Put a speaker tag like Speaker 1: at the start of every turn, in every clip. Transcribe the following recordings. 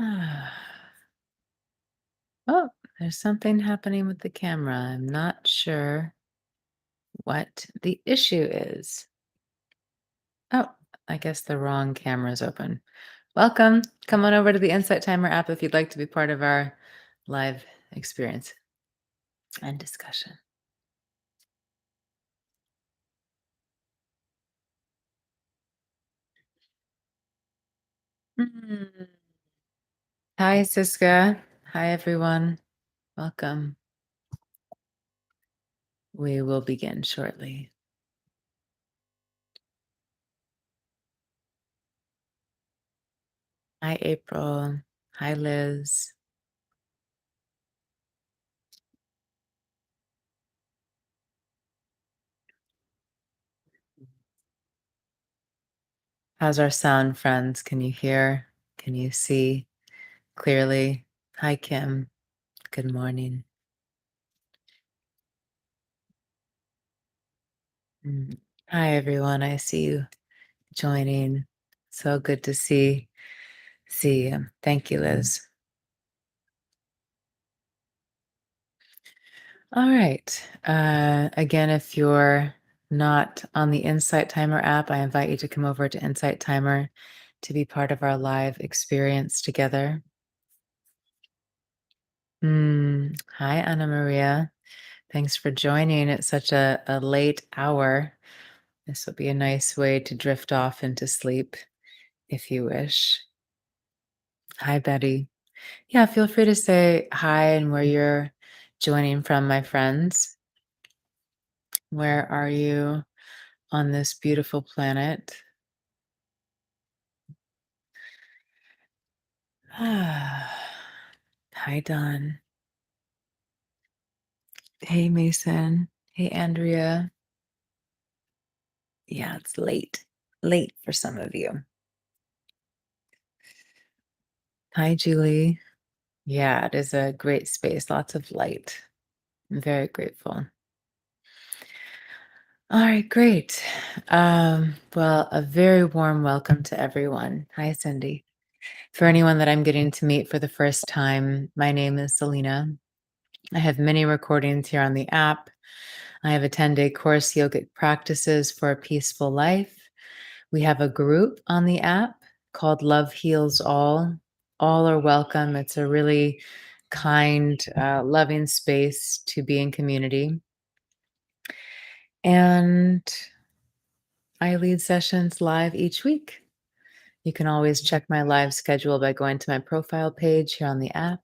Speaker 1: Ah. Oh, there's something happening with the camera. I'm not sure what the issue is. Oh, I guess the wrong camera is open. Welcome. Come on over to the Insight Timer app if you'd like to be part of our live experience and discussion. Mm. Hi, Siska. Hi, everyone. Welcome. We will begin shortly. Hi, April. Hi, Liz. How's our sound, friends? Can you hear? Can you see clearly? Hi, Kim. Good morning. Mm. Hi, everyone. I see you joining. So good to see you. Thank you, Liz. All right. Again, if you're not on the Insight Timer app, I invite you to come over to Insight Timer to be part of our live experience together. Hi, Anna Maria. Thanks for joining at such a late hour. This will be a nice way to drift off into sleep if you wish. Hi, Betty. Yeah, feel free to say hi and where you're joining from, my friends. Where are you on this beautiful planet? Hi, Don. Hey, Mason. Hey, Andrea. Yeah, it's late for some of you. Hi, Julie. Yeah, it is a great space, lots of light. I'm very grateful. All right, great. Well, a very warm welcome to everyone. Hi, Cindy. For anyone that I'm getting to meet for the first time, my name is Selena. I have many recordings here on the app. I have a 10-day course, Yogic Practices for a Peaceful Life. We have a group on the app called Love Heals All. All are welcome. It's a really kind, loving space to be in community. And I lead sessions live each week. You can always check my live schedule by going to my profile page here on the app,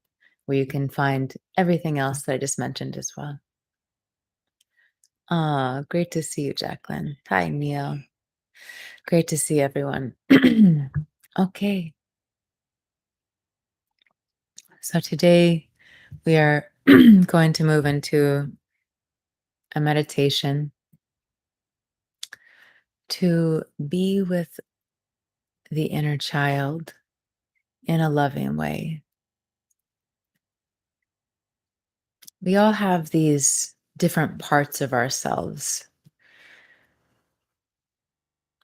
Speaker 1: where you can find everything else that I just mentioned as well. Ah, great to see you, Jacqueline. Hi, Neil. Great to see everyone. Okay, so today we are going to move into a meditation to be with the inner child in a loving way. We all have these different parts of ourselves.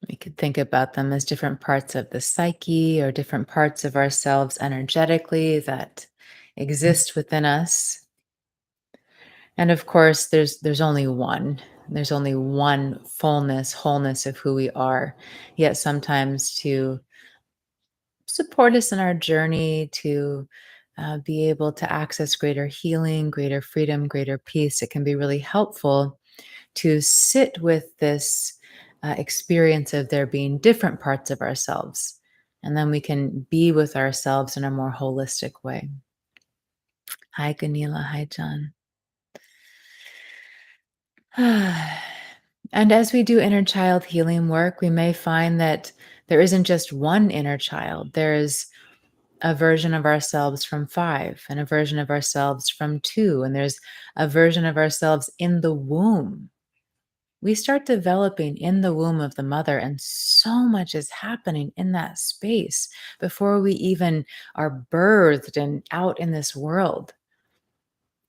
Speaker 1: We could think about them as different parts of the psyche or different parts of ourselves energetically that exist within us. And of course, there's only one. There's only one fullness, wholeness of who we are. Yet sometimes to support us in our journey to be able to access greater healing, greater freedom, greater peace, it can be really helpful to sit with this experience of there being different parts of ourselves. And then we can be with ourselves in a more holistic way. Hi, Ganila. Hi, John. And as we do inner child healing work, we may find that there isn't just one inner child. There's a version of ourselves from 5, and a version of ourselves from 2, and there's a version of ourselves in the womb. We start developing in the womb of the mother, and so much is happening in that space before we even are birthed and out in this world.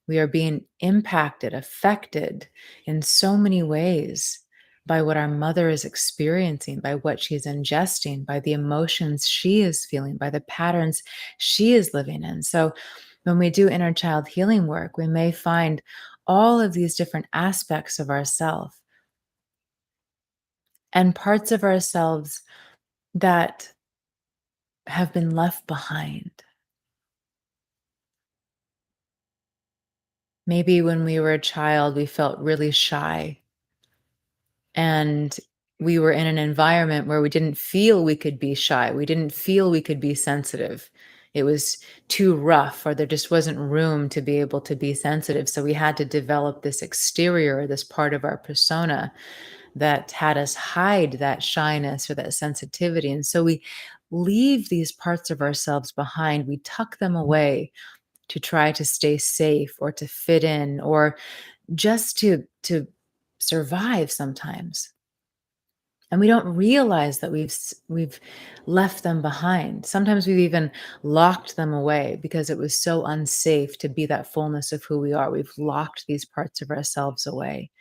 Speaker 1: We are being impacted, affected in so many ways by what our mother is experiencing, by what she's ingesting, by the emotions she is feeling, by the patterns she is living in. So, when we do inner child healing work, we may find all of these different aspects of ourself and parts of ourselves that have been left behind. Maybe when we were a child, we felt really shy and we were in an environment where we didn't feel we could be shy. We didn't feel we could be sensitive. It was too rough, or there just wasn't room to be able to be sensitive. So we had to develop this exterior, this part of our persona that had us hide that shyness or that sensitivity. And so we leave these parts of ourselves behind. We tuck them away to try to stay safe or to fit in or just to survive sometimes. And we don't realize that we've left them behind. Sometimes we've even locked them away because it was so unsafe to be that fullness of who we are. We've locked these parts of ourselves away,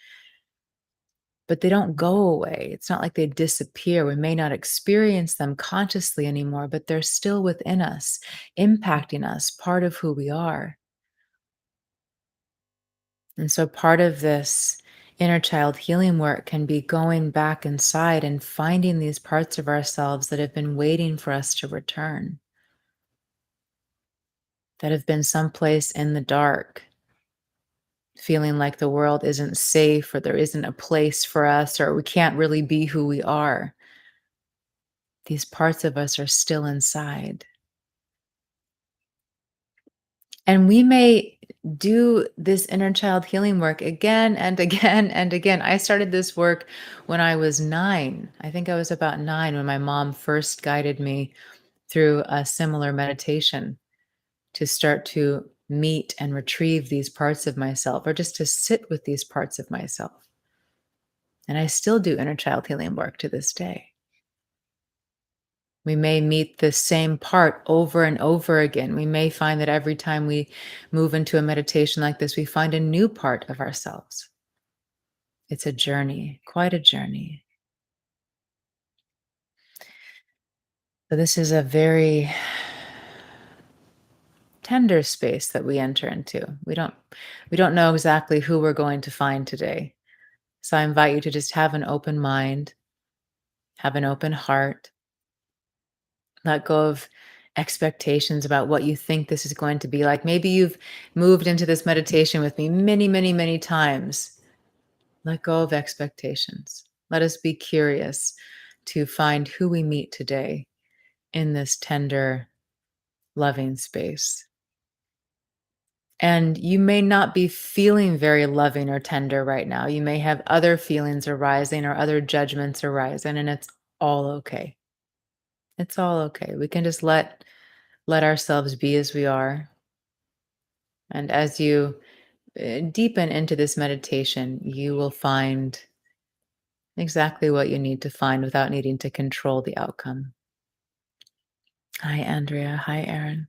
Speaker 1: but they don't go away. It's not like they disappear. We may not experience them consciously anymore, but they're still within us, impacting us, part of who we are. And so part of this inner child healing work can be going back inside and finding these parts of ourselves that have been waiting for us to return, that have been someplace in the dark, feeling like the world isn't safe or there isn't a place for us or we can't really be who we are. These parts of us are still inside. And we may do this inner child healing work again and again and again. I started this work when I was 9. I think I was about 9 when my mom first guided me through a similar meditation to start to meet and retrieve these parts of myself or just to sit with these parts of myself. And I still do inner child healing work to this day. We may meet the same part over and over again. We may find that every time we move into a meditation like this, we find a new part of ourselves. It's a journey, quite a journey. So this is a very tender space that we enter into. We don't know exactly who we're going to find today. So I invite you to just have an open mind, have an open heart, let go of expectations about what you think this is going to be like. Maybe you've moved into this meditation with me many, many, many times. Let go of expectations. Let us be curious to find who we meet today in this tender, loving space. And you may not be feeling very loving or tender right now. You may have other feelings arising or other judgments arising, and it's all okay. It's all okay. We can just let ourselves be as we are. And as you deepen into this meditation, you will find exactly what you need to find without needing to control the outcome. Hi, Andrea. Hi, Aaron.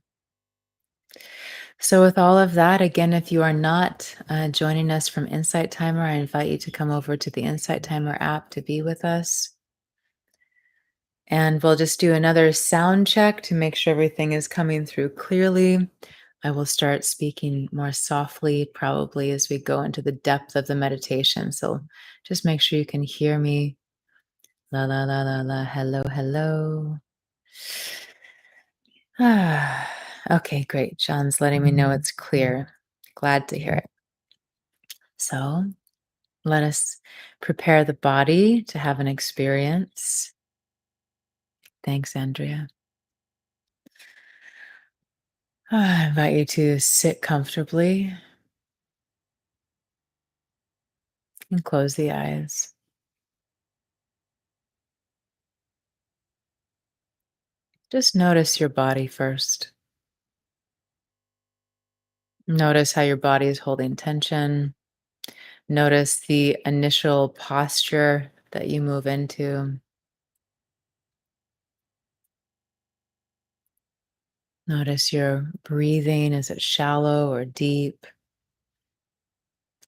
Speaker 1: So, with all of that, again, if you are not joining us from Insight Timer, I invite you to come over to the Insight Timer app to be with us. And we'll just do another sound check to make sure everything is coming through clearly. I will start speaking more softly, probably as we go into the depth of the meditation. So just make sure you can hear me. La la la la la. Hello, hello. Ah, okay, great. John's letting me know it's clear. Glad to hear it. So let us prepare the body to have an experience. Thanks, Andrea. I invite you to sit comfortably and close the eyes. Just notice your body first. Notice how your body is holding tension. Notice the initial posture that you move into. Notice your breathing. Is it shallow or deep?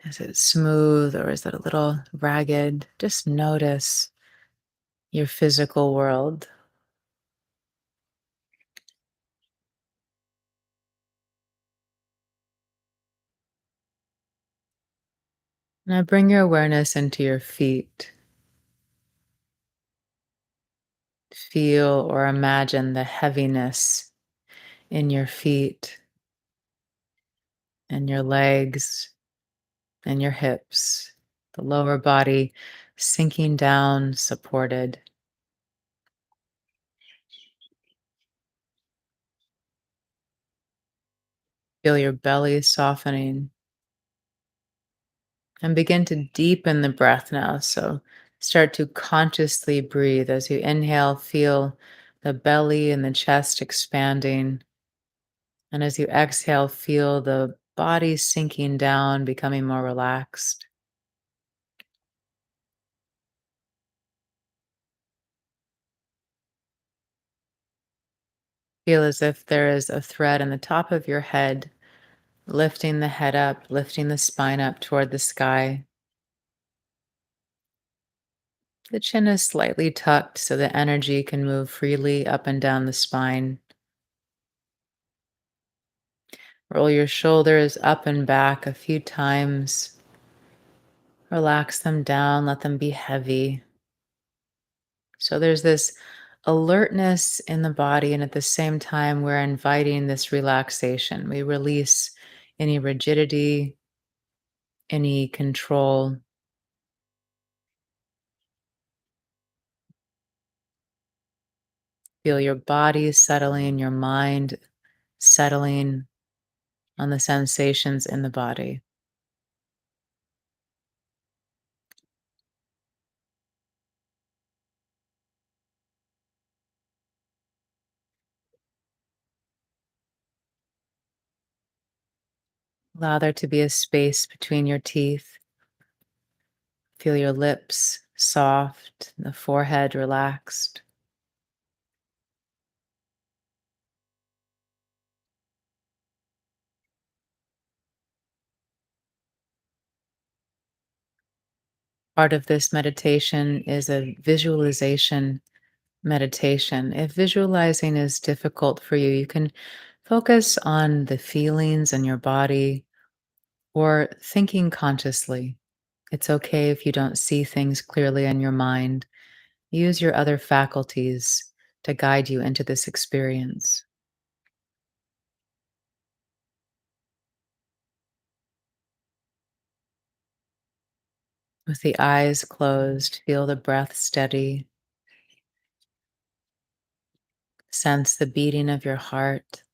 Speaker 1: Is it smooth or is it a little ragged? Just notice your physical world. Now bring your awareness into your feet. Feel or imagine the heaviness in your feet and your legs and your hips, the lower body sinking down, supported. Feel your belly softening and begin to deepen the breath now. So start to consciously breathe as you inhale, feel the belly and the chest expanding. And as you exhale, feel the body sinking down, becoming more relaxed. Feel as if there is a thread in the top of your head, lifting the head up, lifting the spine up toward the sky. The chin is slightly tucked so the energy can move freely up and down the spine. Roll your shoulders up and back a few times. Relax them down, let them be heavy. So there's this alertness in the body, and at the same time, we're inviting this relaxation. We release any rigidity, any control. Feel your body settling, your mind settling on the sensations in the body. Allow there to be a space between your teeth. Feel your lips soft, the forehead relaxed. Part of this meditation is a visualization meditation. If visualizing is difficult for you, you can focus on the feelings in your body or thinking consciously. It's okay if you don't see things clearly in your mind. Use your other faculties to guide you into this experience. With the eyes closed, feel the breath steady. Sense the beating of your heart,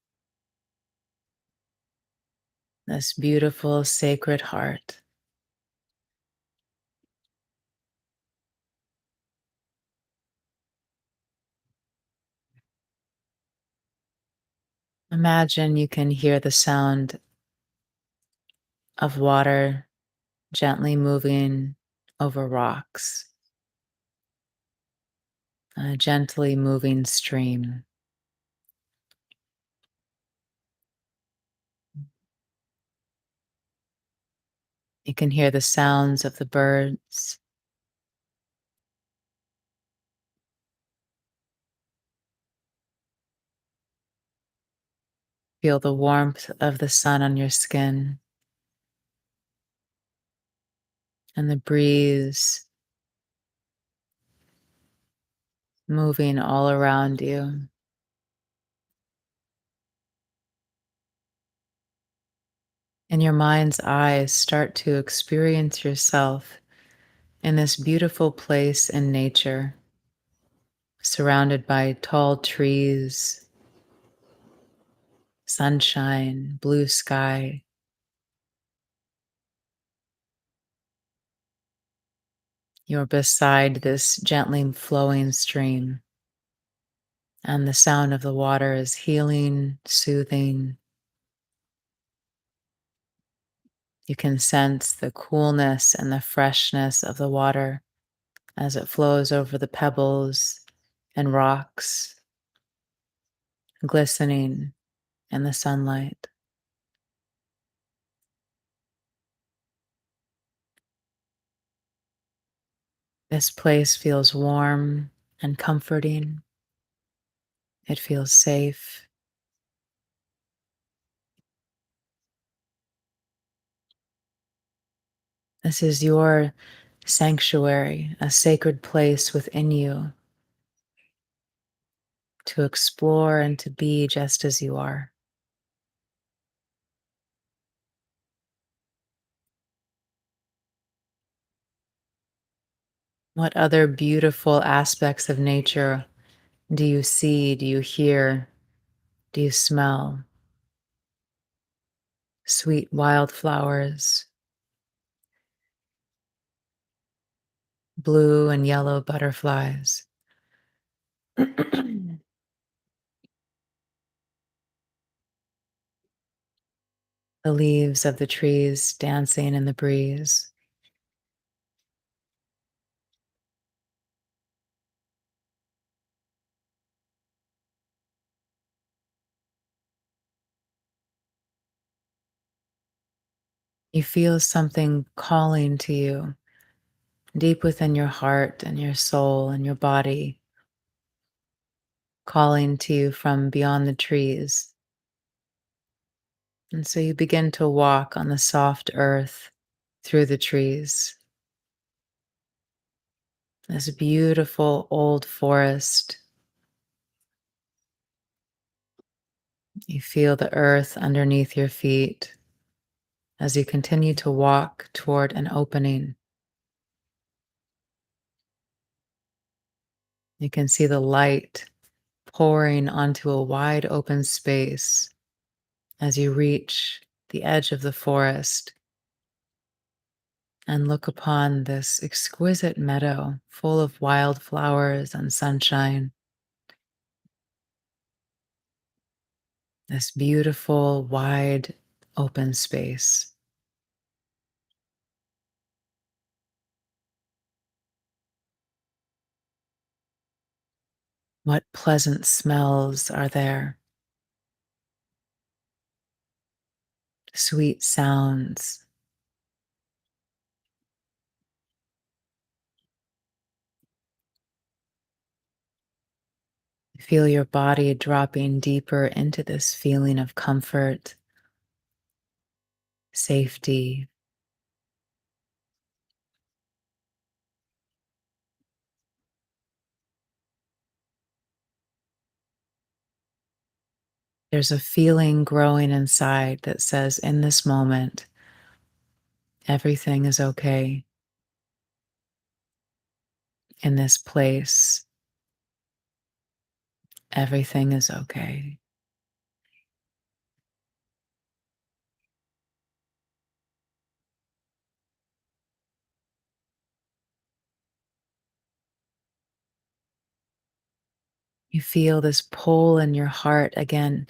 Speaker 1: this beautiful, sacred heart. Imagine you can hear the sound of water gently moving over rocks, a gently moving stream. You can hear the sounds of the birds, feel the warmth of the sun on your skin and the breeze moving all around you. In your mind's eyes, start to experience yourself in this beautiful place in nature, surrounded by tall trees, sunshine, blue sky. You're beside this gently flowing stream, and the sound of the water is healing, soothing. You can sense the coolness and the freshness of the water as it flows over the pebbles and rocks, glistening in the sunlight. This place feels warm and comforting. It feels safe. This is your sanctuary, a sacred place within you to explore and to be just as you are. What other beautiful aspects of nature do you see? Do you hear? Do you smell? Sweet wildflowers, blue and yellow butterflies, the leaves of the trees dancing in the breeze. You feel something calling to you deep within your heart and your soul and your body, calling to you from beyond the trees. And so you begin to walk on the soft earth through the trees. This beautiful old forest. You feel the earth underneath your feet as you continue to walk toward an opening. You can see the light pouring onto a wide open space as you reach the edge of the forest and look upon this exquisite meadow full of wildflowers and sunshine, this beautiful, wide, open space. What pleasant smells are there? Sweet sounds. Feel your body dropping deeper into this feeling of comfort, safety. There's a feeling growing inside that says, in this moment, everything is okay. In this place, everything is okay. You feel this pull in your heart again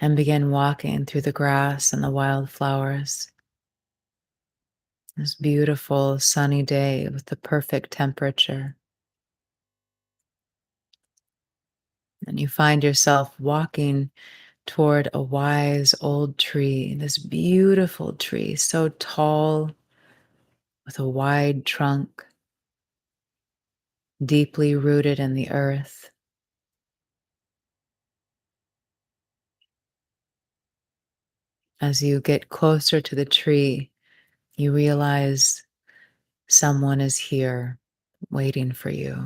Speaker 1: and begin walking through the grass and the wildflowers. This beautiful sunny day with the perfect temperature. And you find yourself walking toward a wise old tree, this beautiful tree, so tall with a wide trunk, deeply rooted in the earth. As you get closer to the tree, you realize someone is here waiting for you,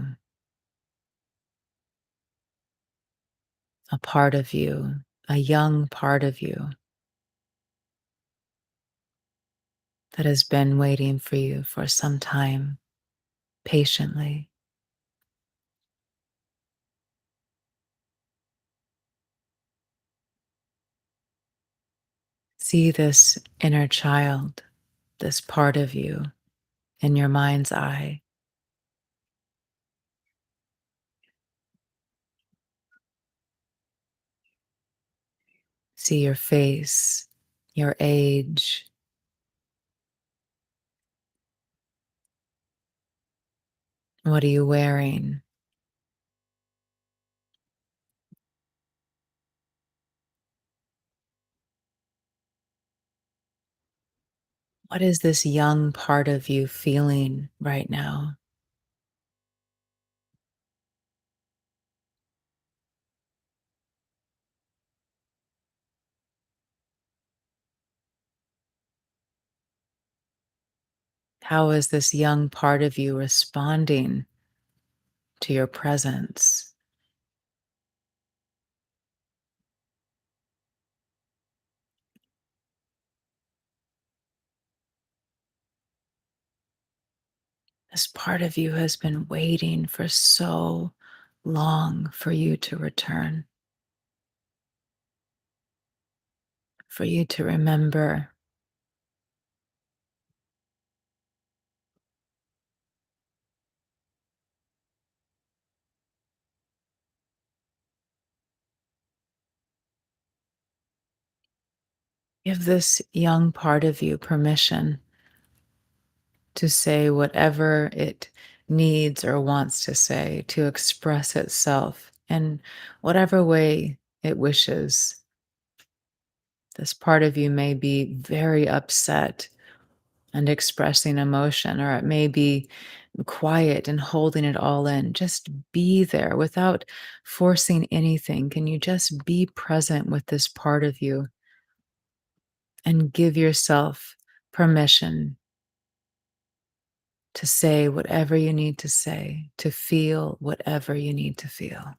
Speaker 1: a part of you, a young part of you that has been waiting for you for some time, patiently. See this inner child, this part of you in your mind's eye. See your face, your age. What are you wearing? What is this young part of you feeling right now? How is this young part of you responding to your presence? This part of you has been waiting for so long for you to return, for you to remember. Give this young part of you permission to say whatever it needs or wants to say, to express itself in whatever way it wishes. This part of you may be very upset and expressing emotion, or it may be quiet and holding it all in. Just be there without forcing anything. Can you just be present with this part of you and give yourself permission to say whatever you need to say, to feel whatever you need to feel?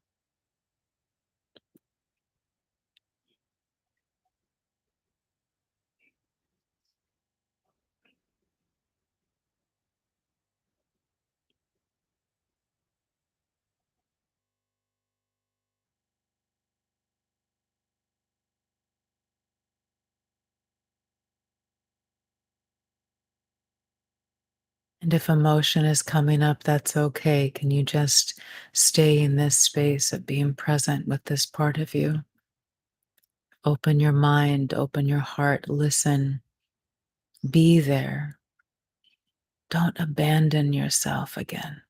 Speaker 1: And if emotion is coming up, that's okay. Can you just stay in this space of being present with this part of you? Open your mind, open your heart, listen, be there. Don't abandon yourself again.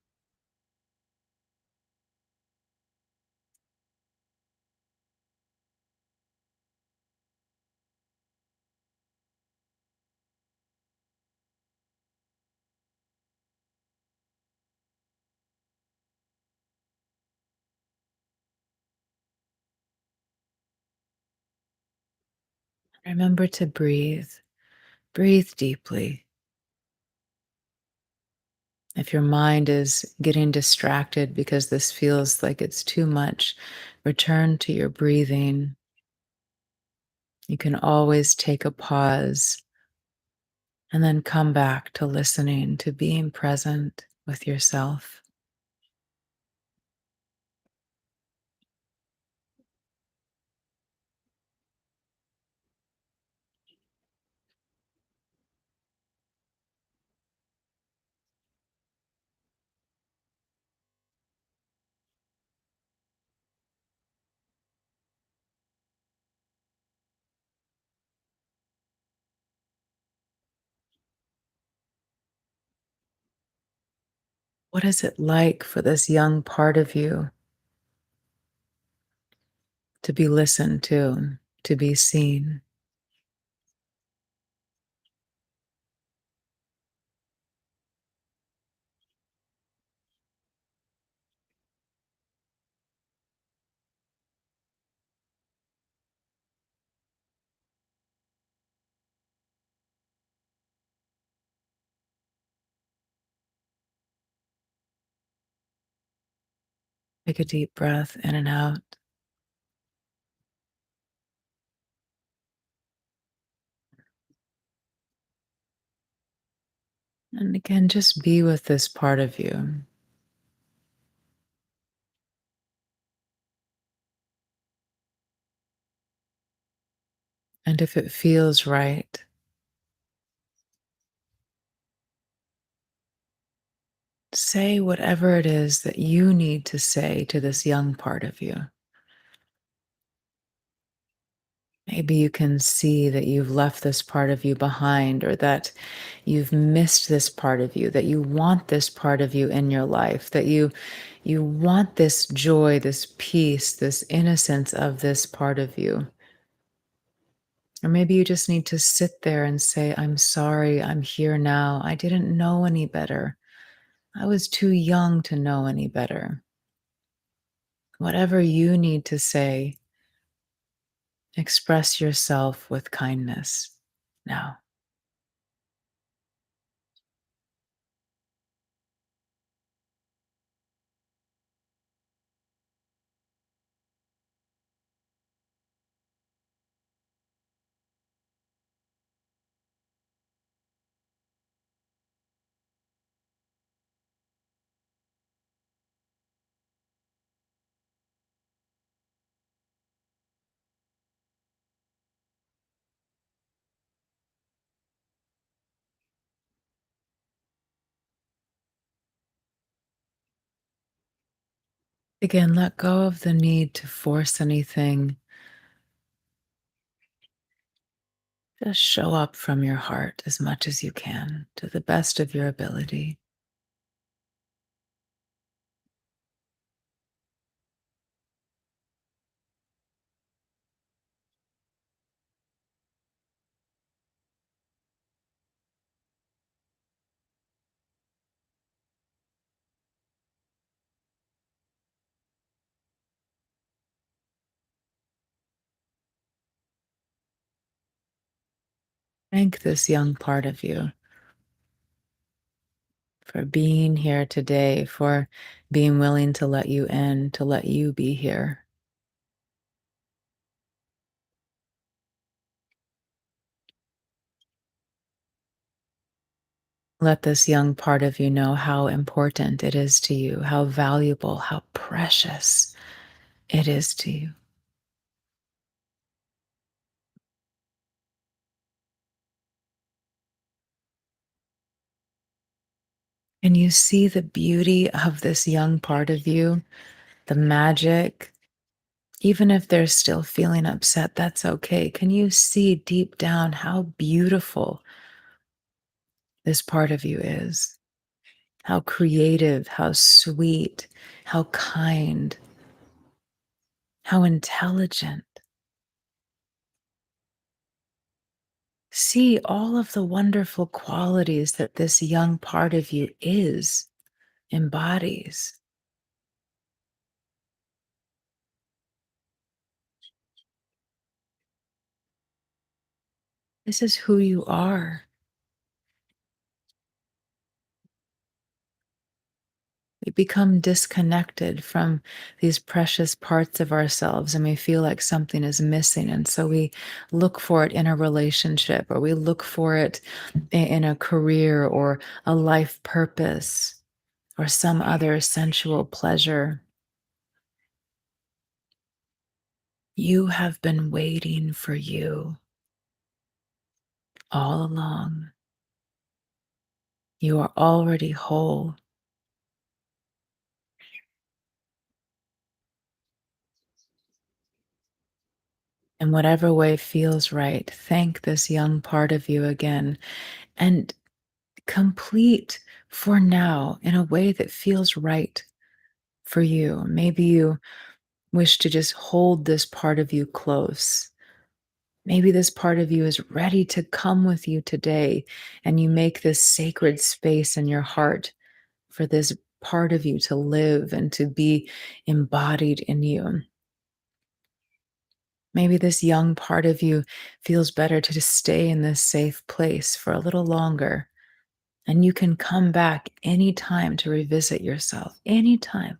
Speaker 1: Remember to breathe. Breathe deeply. If your mind is getting distracted because this feels like it's too much, return to your breathing. You can always take a pause and then come back to listening, to being present with yourself. What is it like for this young part of you to be listened to be seen? Take a deep breath in and out. And again, just be with this part of you. And if it feels right, say whatever it is that you need to say to this young part of you. Maybe you can see that you've left this part of you behind, or that you've missed this part of you, that you want this part of you in your life, that you want this joy, this peace, this innocence of this part of you. Or maybe you just need to sit there and say, I'm sorry, I'm here now. I didn't know any better. I was too young to know any better. Whatever you need to say, express yourself with kindness now. Again, let go of the need to force anything. Just show up from your heart as much as you can to the best of your ability. Thank this young part of you for being here today, for being willing to let you in, to let you be here. Let this young part of you know how important it is to you, how valuable, how precious it is to you. And you see the beauty of this young part of you, the magic. Even if they're still feeling upset, that's okay. Can you see deep down how beautiful this part of you is? How creative, how sweet, how kind, how intelligent. See all of the wonderful qualities that this young part of you embodies. This is who you are. We become disconnected from these precious parts of ourselves and we feel like something is missing. And so we look for it in a relationship or we look for it in a career or a life purpose or some other sensual pleasure. You have been waiting for you all along. You are already whole. In whatever way feels right, thank this young part of you again and complete for now in a way that feels right for you. Maybe you wish to just hold this part of you close. Maybe this part of you is ready to come with you today, and you make this sacred space in your heart for this part of you to live and to be embodied in you. Maybe this young part of you feels better to just stay in this safe place for a little longer. And you can come back anytime to revisit yourself, anytime.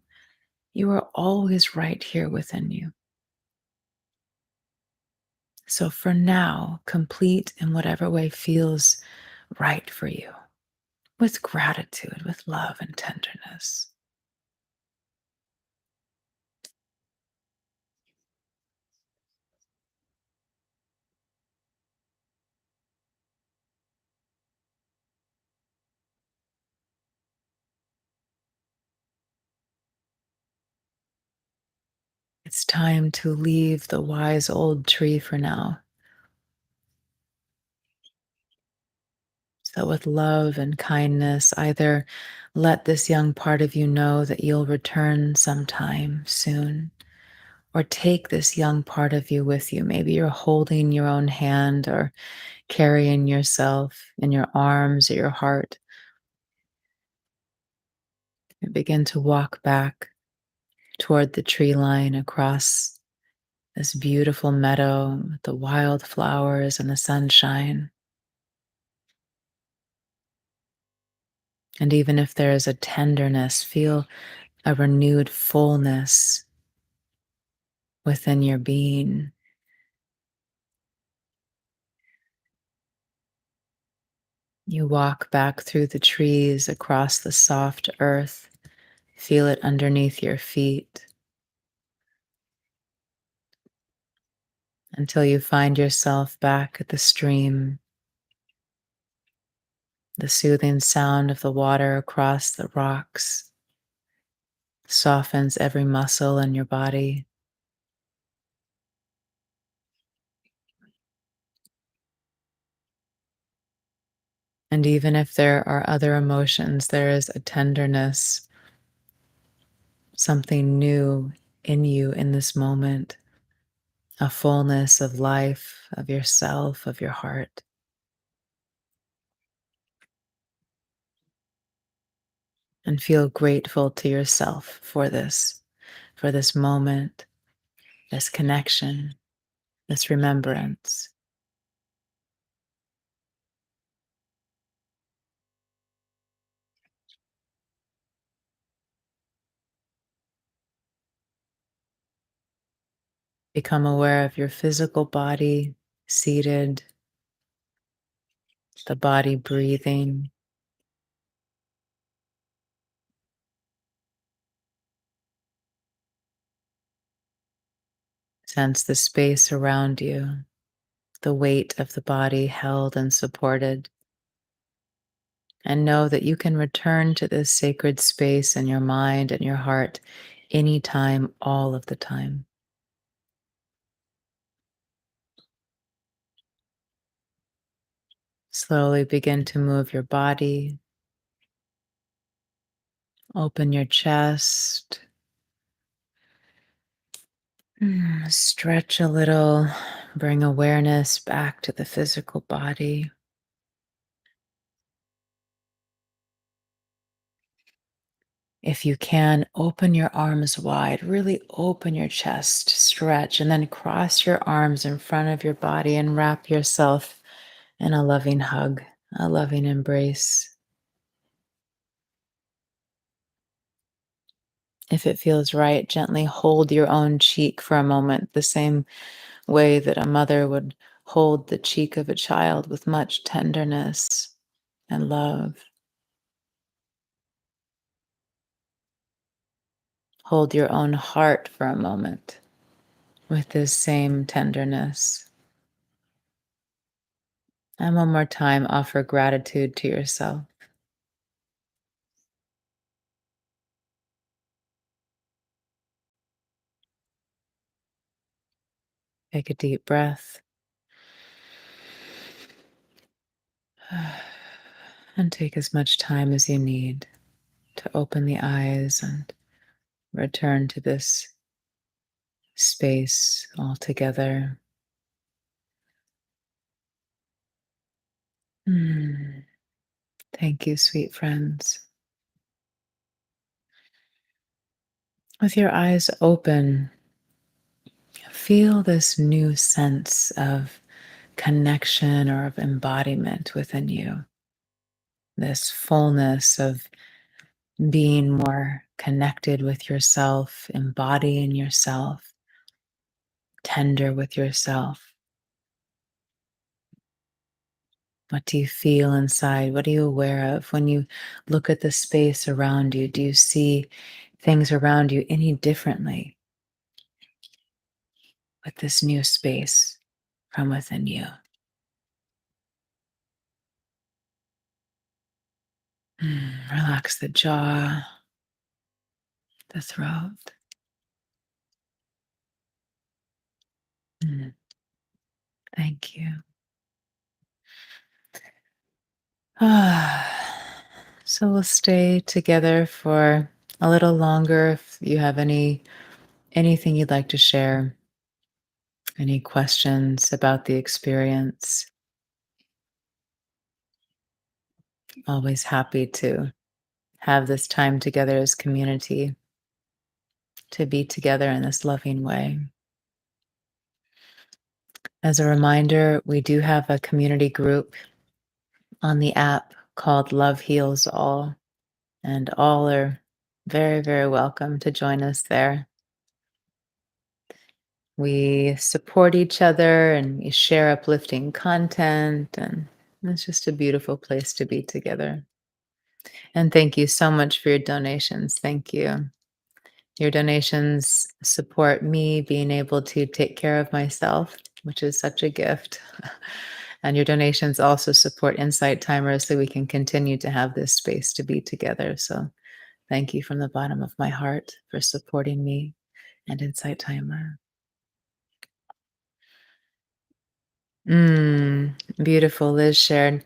Speaker 1: You are always right here within you. So for now, complete in whatever way feels right for you, with gratitude, with love and tenderness. It's time to leave the wise old tree for now. So, with love and kindness, either let this young part of you know that you'll return sometime soon, or take this young part of you with you. Maybe you're holding your own hand or carrying yourself in your arms or your heart. And begin to walk back toward the tree line across this beautiful meadow with the wildflowers and the sunshine. And even if there is a tenderness, feel a renewed fullness within your being. You walk back through the trees across the soft earth, feel it underneath your feet until you find yourself back at the stream, the soothing sound of the water across the rocks softens every muscle in your body. And even if there are other emotions, there is a tenderness, something new in you in this moment, a fullness of life, of yourself, of your heart. And feel grateful to yourself for this moment, this connection, this remembrance. Become aware of your physical body seated, the body breathing. Sense the space around you, the weight of the body held and supported. And know that you can return to this sacred space in your mind and your heart anytime, all of the time. Slowly begin to move your body, open your chest, stretch a little, bring awareness back to the physical body. If you can, open your arms wide, really open your chest, stretch, and then cross your arms in front of your body and wrap yourself in a loving hug, a loving embrace. If it feels right, gently hold your own cheek for a moment, the same way that a mother would hold the cheek of a child with much tenderness and love. Hold your own heart for a moment with this same tenderness. And one more time, offer gratitude to yourself. Take a deep breath and take as much time as you need to open the eyes and return to this space altogether. Mm. Thank you, sweet friends. With your eyes open, feel this new sense of connection or of embodiment within you, this fullness of being more connected with yourself, embodying yourself, tender with yourself. What do you feel inside? What are you aware of when you look at the space around you? Do you see things around you any differently with this new space from within you? Relax the jaw, the throat. Mm, Thank you. So we'll stay together for a little longer. If you have anything you'd like to share, any questions about the experience, always happy to have this time together as community, to be together in this loving way. As a reminder, we do have a community group on the app called Love Heals All, and all are very, very welcome to join us there. We support each other and we share uplifting content, and it's just a beautiful place to be together. And thank you so much for your donations. Thank you. Your donations support me being able to take care of myself, which is such a gift. And your donations also support Insight Timers so we can continue to have this space to be together. So Thank you from the bottom of my heart for supporting me and Insight Timer. Beautiful. Liz shared,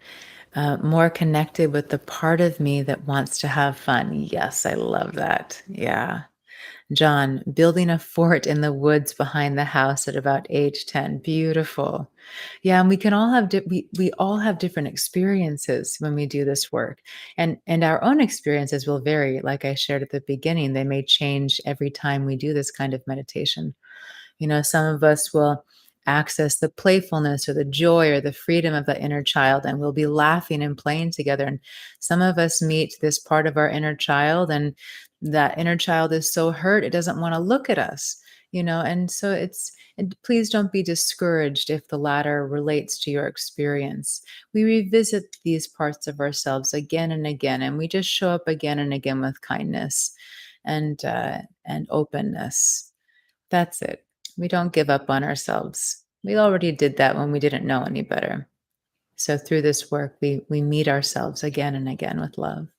Speaker 1: more connected with the part of me that wants to have fun. Yes, I love that. Yeah. John, building a fort in the woods behind the house at about age 10. Beautiful. Yeah, and we can all have we all have different experiences when we do this work. And our own experiences will vary. Like I shared at the beginning, they may change every time we do this kind of meditation. Some of us will access the playfulness or the joy or the freedom of the inner child, and we'll be laughing and playing together. And some of us meet this part of our inner child, and that inner child is so hurt, it doesn't want to look at us. And so and please don't be discouraged if the latter relates to your experience. We revisit these parts of ourselves again and again, and we just show up again and again with kindness and openness. That's it. We don't give up on ourselves. We already did that when we didn't know any better. So through this work, we meet ourselves again and again with love.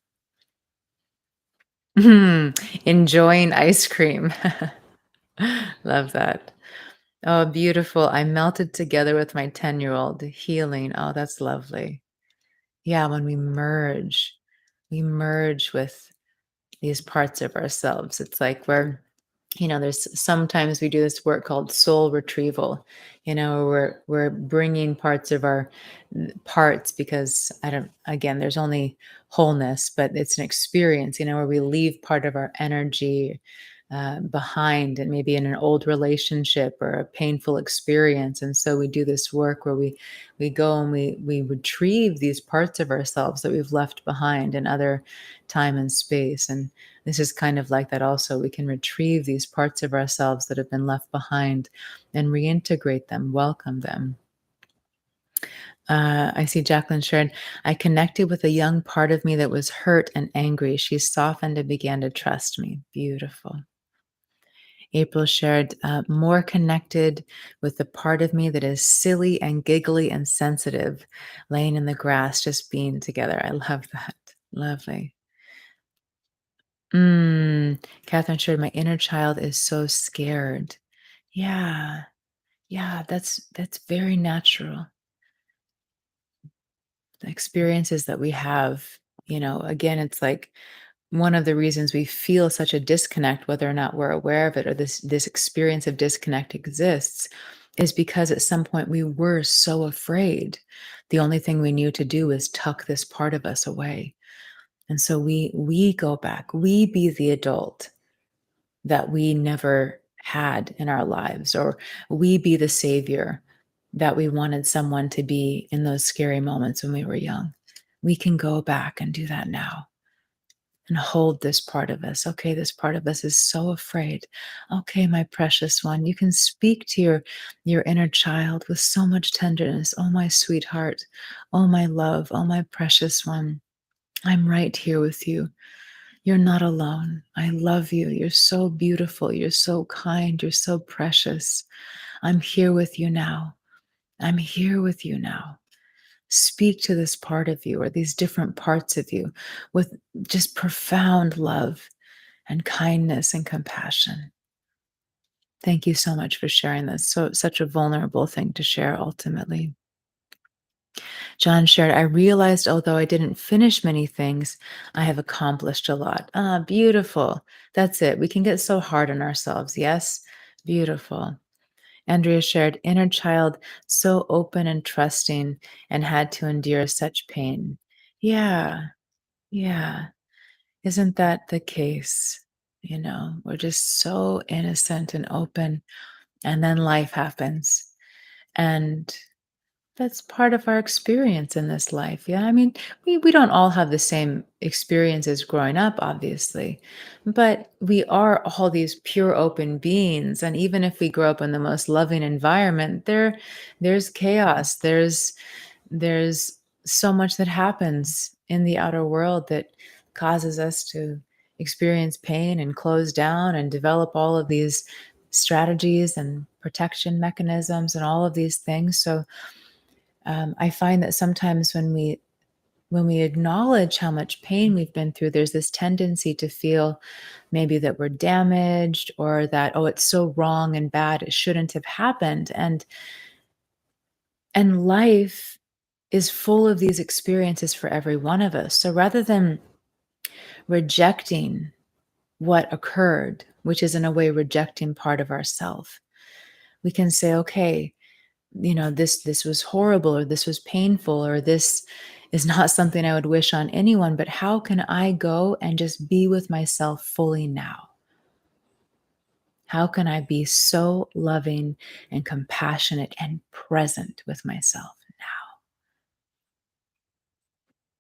Speaker 1: Enjoying ice cream. Love that. Oh, beautiful. I melted together with my 10-year-old, healing. Oh, that's lovely. Yeah, when we merge with these parts of ourselves. It's like there's sometimes we do this work called soul retrieval, where we're bringing parts of our parts, because I don't, again, there's only wholeness, but it's an experience, where we leave part of our energy behind, and maybe in an old relationship or a painful experience. And so we do this work where we go and we retrieve these parts of ourselves that we've left behind in other time and space. And this is kind of like that also. We can retrieve these parts of ourselves that have been left behind and reintegrate them, welcome them. I see Jacqueline shared, I connected with a young part of me that was hurt and angry. She softened and began to trust me. Beautiful. April shared, more connected with the part of me that is silly and giggly and sensitive, laying in the grass, just being together. I love that. Lovely. Catherine shared, my inner child is so scared. Yeah. Yeah. That's very natural. The experiences that we have, again, it's like one of the reasons we feel such a disconnect, whether or not we're aware of it, or this experience of disconnect exists, is because at some point we were so afraid. The only thing we knew to do was tuck this part of us away. And so we go back. We be the adult that we never had in our lives, or we be the savior that we wanted someone to be in those scary moments when we were young. We can go back and do that now and hold this part of us. Okay, this part of us is so afraid. Okay, my precious one, you can speak to your inner child with so much tenderness. Oh, my sweetheart. Oh, my love. Oh, my precious one. I'm right here with you. You're not alone. I love you. You're so beautiful. You're so kind. You're so precious. I'm here with you now. I'm here with you now. Speak to this part of you, or these different parts of you, with just profound love and kindness and compassion. Thank you so much for sharing this. So, such a vulnerable thing to share ultimately. John shared, I realized although I didn't finish many things, I have accomplished a lot. Ah, beautiful. That's it. We can get so hard on ourselves. Yes? Beautiful. Andrea shared, inner child, so open and trusting, and had to endure such pain. Yeah, yeah. Isn't that the case? We're just so innocent and open, and then life happens. And that's part of our experience in this life. Yeah. I mean, we don't all have the same experiences growing up, obviously, but we are all these pure open beings. And even if we grow up in the most loving environment, there's chaos. There's so much that happens in the outer world that causes us to experience pain and close down and develop all of these strategies and protection mechanisms and all of these things. So I find that sometimes when we when we acknowledge how much pain we've been through, there's this tendency to feel maybe that we're damaged or that, oh, it's so wrong and bad, it shouldn't have happened. And life is full of these experiences for every one of us. So rather than rejecting what occurred, which is in a way rejecting part of ourself, we can say, okay, this was horrible, or this was painful, or this is not something I would wish on anyone, but how can I go and just be with myself fully now? How can I be so loving and compassionate and present with myself now?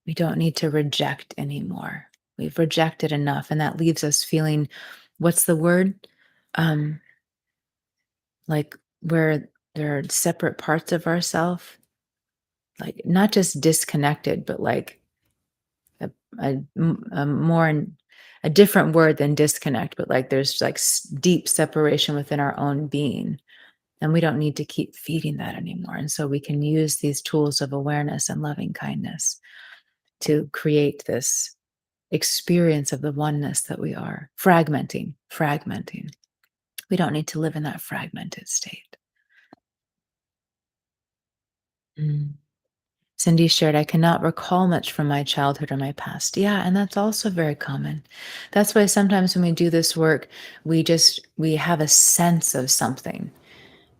Speaker 1: We don't need to reject anymore. We've rejected enough, and that leaves us feeling, what's the word? Um, like where there are separate parts of ourself, like not just disconnected, but like a, a more a different word than disconnect, but like there's like deep separation within our own being, and we don't need to keep feeding that anymore. And so we can use these tools of awareness and loving kindness to create this experience of the oneness that we are. Fragmenting. We don't need to live in that fragmented state. Mm. Cindy shared, I cannot recall much from my childhood or my past. Yeah, and that's also very common. That's why sometimes when we do this work, we have a sense of something.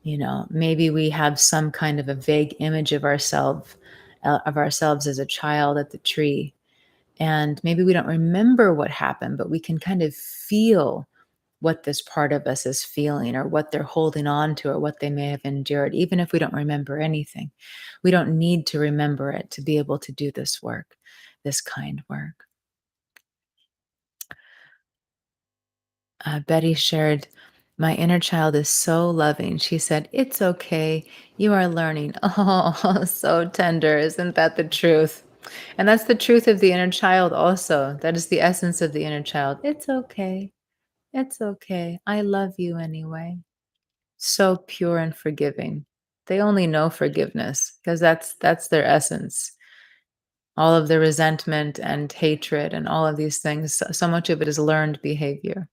Speaker 1: Maybe we have some kind of a vague image of ourselves as a child at the tree. And maybe we don't remember what happened, but we can kind of feel what this part of us is feeling, or what they're holding on to, or what they may have endured, even if we don't remember anything. We don't need to remember it to be able to do this work, this kind work. Betty shared, my inner child is so loving. She said, it's okay. You are learning. Oh, so tender. Isn't that the truth? And that's the truth of the inner child, also. That is the essence of the inner child. It's okay. It's okay. I love you anyway. So pure and forgiving. They only know forgiveness because that's their essence. All of the resentment and hatred and all of these things, so much of it is learned behavior.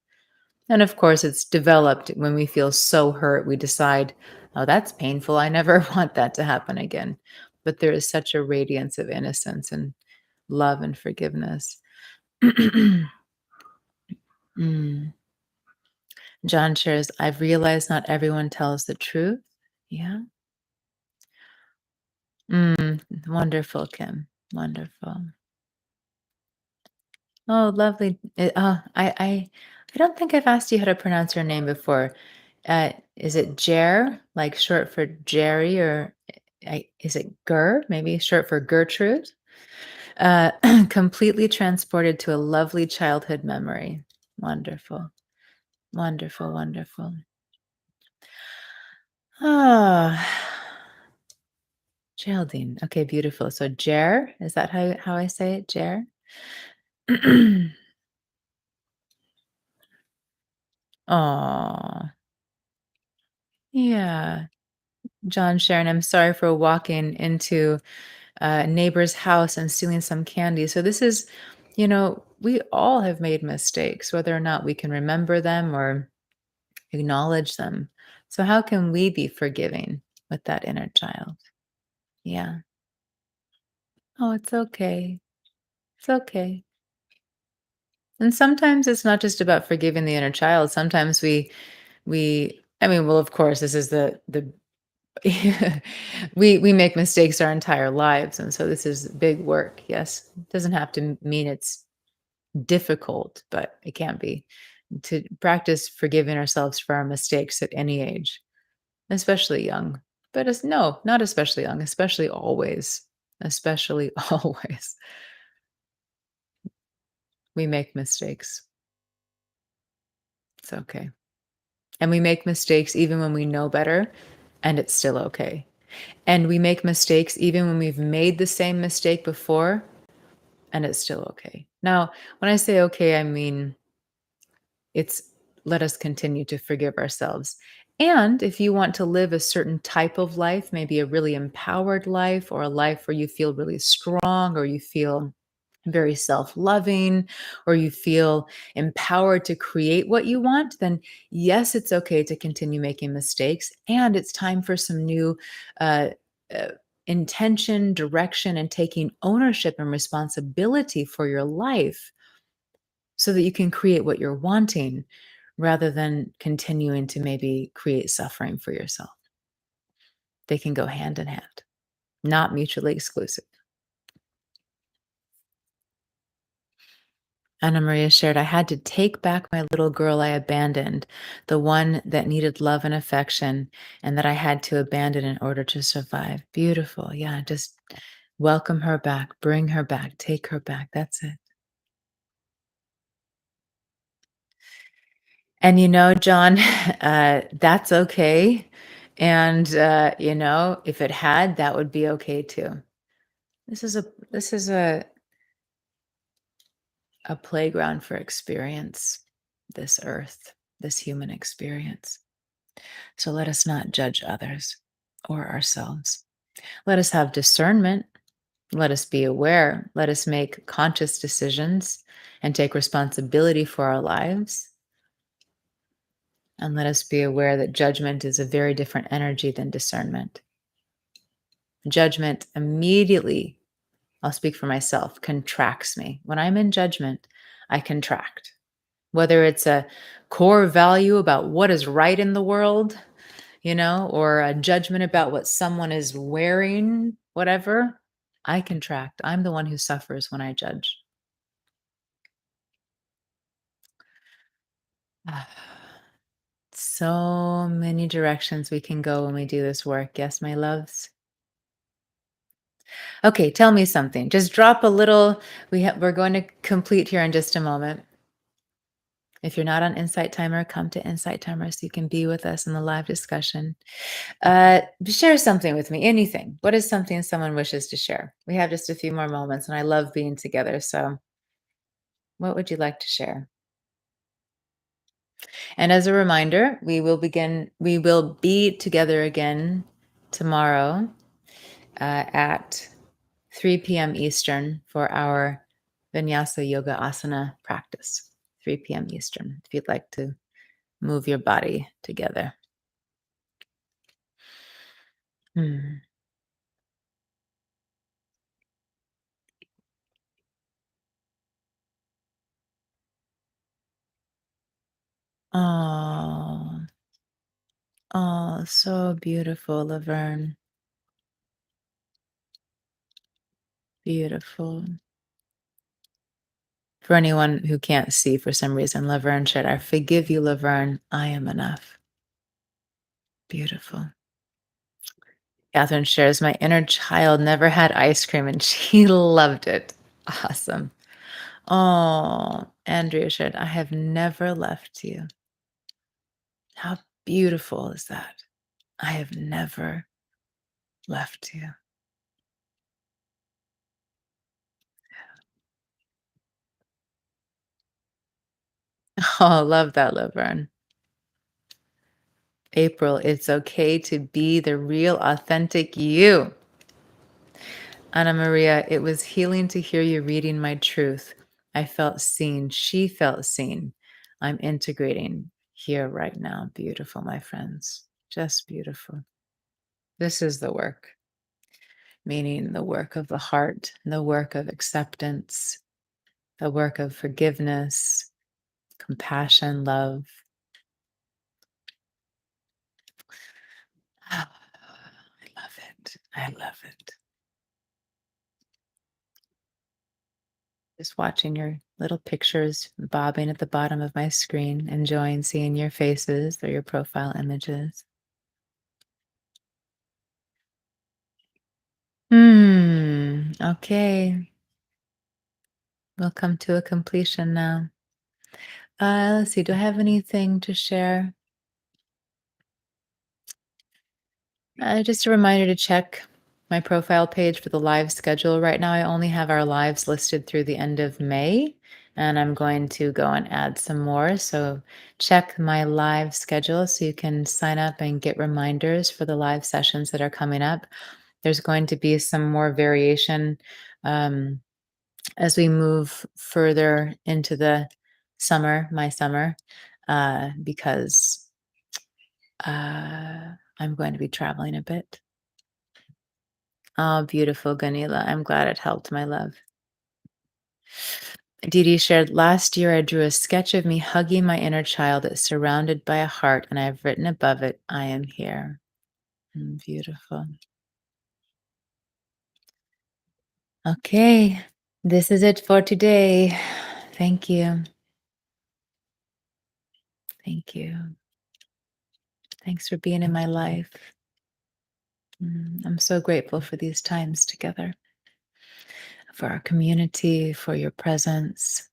Speaker 1: And of course, it's developed when we feel so hurt, we decide, oh, that's painful. I never want that to happen again. But there is such a radiance of innocence and love and forgiveness. Mm. John shares, I've realized not everyone tells the truth. Yeah. Wonderful, Kim. Wonderful. Oh, lovely. I don't think I've asked you how to pronounce your name before. Is it Jer, like short for Jerry, or is it Ger, maybe short for Gertrude? Uh, completely transported to a lovely childhood memory. Wonderful, wonderful, wonderful. Ah, Geraldine. Okay, beautiful. So Jer, is that how I say it? Jer. Oh, yeah. John Sharon, I'm sorry for walking into a neighbor's house and stealing some candy. So this is, we all have made mistakes, whether or not we can remember them or acknowledge them. So how can we be forgiving with that inner child? Yeah. Oh, it's okay. It's okay. And sometimes it's not just about forgiving the inner child. Sometimes I mean, well, of course, this is the we make mistakes our entire lives, and so this is big work. Yes, it doesn't have to mean it's difficult, but it can be, to practice forgiving ourselves for our mistakes at any age, especially young. But it's no, not especially young, especially always. Especially always. We make mistakes. It's okay. And we make mistakes even when we know better, and it's still okay. And we make mistakes even when we've made the same mistake before, and it's still okay. Now, when I say okay, I mean it's let us continue to forgive ourselves. And if you want to live a certain type of life, maybe a really empowered life or a life where you feel really strong or you feel very self loving or you feel empowered to create what you want, then yes, it's okay to continue making mistakes. And it's time for some new uh, uh, intention, direction, and taking ownership and responsibility for your life so that you can create what you're wanting rather than continuing to maybe create suffering for yourself. They can go hand in hand, not mutually exclusive. Anna Maria shared, I had to take back my little girl I abandoned, the one that needed love and affection, and that I had to abandon in order to survive. Beautiful. Yeah, just welcome her back, bring her back, take her back. That's it. And John, that's okay. And if it had, that would be okay too. This is a playground for experience, this earth, this human experience. So let us not judge others or ourselves. Let us have discernment. Let us be aware. Let us make conscious decisions and take responsibility for our lives. And let us be aware that judgment is a very different energy than discernment. Judgment immediately, I'll speak for myself, contracts me. When I'm in judgment, I contract. Whether it's a core value about what is right in the world, or a judgment about what someone is wearing, whatever, I contract. I'm the one who suffers when I judge. So many directions we can go when we do this work. Yes, my loves. Okay, tell me something. Just drop a little. We're going to complete here in just a moment. If you're not on Insight Timer, come to Insight Timer so you can be with us in the live discussion. Share something with me, anything. What is something someone wishes to share? We have just a few more moments, and I love being together. So, what would you like to share? And as a reminder, we will be together again tomorrow at 3 p.m. Eastern for our Vinyasa Yoga Asana practice. 3 p.m. Eastern, if you'd like to move your body together. Hmm. Oh, oh, so beautiful, Laverne. Beautiful. For anyone who can't see for some reason, Laverne said, I forgive you, Laverne. I am enough. Beautiful. Catherine shares, my inner child never had ice cream and she loved it. Awesome. Oh, Andrea shared, I have never left you. How beautiful is that? I have never left you. Oh, love that, Laverne. April, it's okay to be the real, authentic you. Anna Maria, it was healing to hear you reading my truth. I felt seen. She felt seen. I'm integrating here right now. Beautiful, my friends. Just beautiful. This is the work, meaning the work of the heart, the work of acceptance, the work of forgiveness, compassion, love. I love it. I love it. Just watching your little pictures bobbing at the bottom of my screen, enjoying seeing your faces or your profile images. Okay. We'll come to a completion now. Let's see. Do I have anything to share? Just a reminder to check my profile page for the live schedule. Right now, I only have our lives listed through the end of May. And I'm going to go and add some more. So check my live schedule so you can sign up and get reminders for the live sessions that are coming up. There's going to be some more variation um, as we move further into the summer, my summer, because I'm going to be traveling a bit. Oh, beautiful, Ganila. I'm glad it helped, my love. Dee Dee shared, last year I drew a sketch of me hugging my inner child that's surrounded by a heart, and I've written above it, I am here. Beautiful. Okay, this is it for today. Thank you. Thank you. Thanks for being in my life. I'm so grateful for these times together, for our community, for your presence.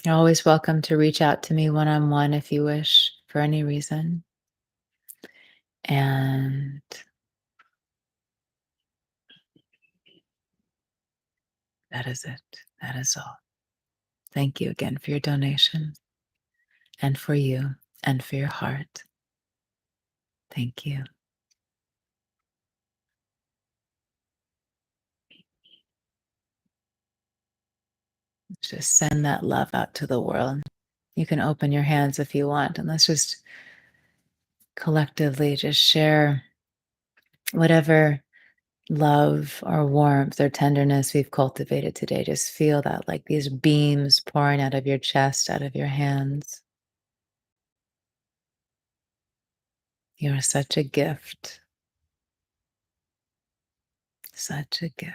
Speaker 1: You're always welcome to reach out to me one on one if you wish for any reason. And that is it. That is all. Thank you again for your donation and for you and for your heart. Thank you. Just send that love out to the world. You can open your hands if you want, and let's just collectively just share whatever love or warmth or tenderness we've cultivated today. Just feel that like these beams pouring out of your chest, out of your hands. You are such a gift. Such a gift.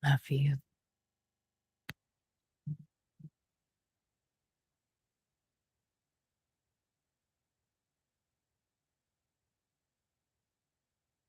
Speaker 1: Love you.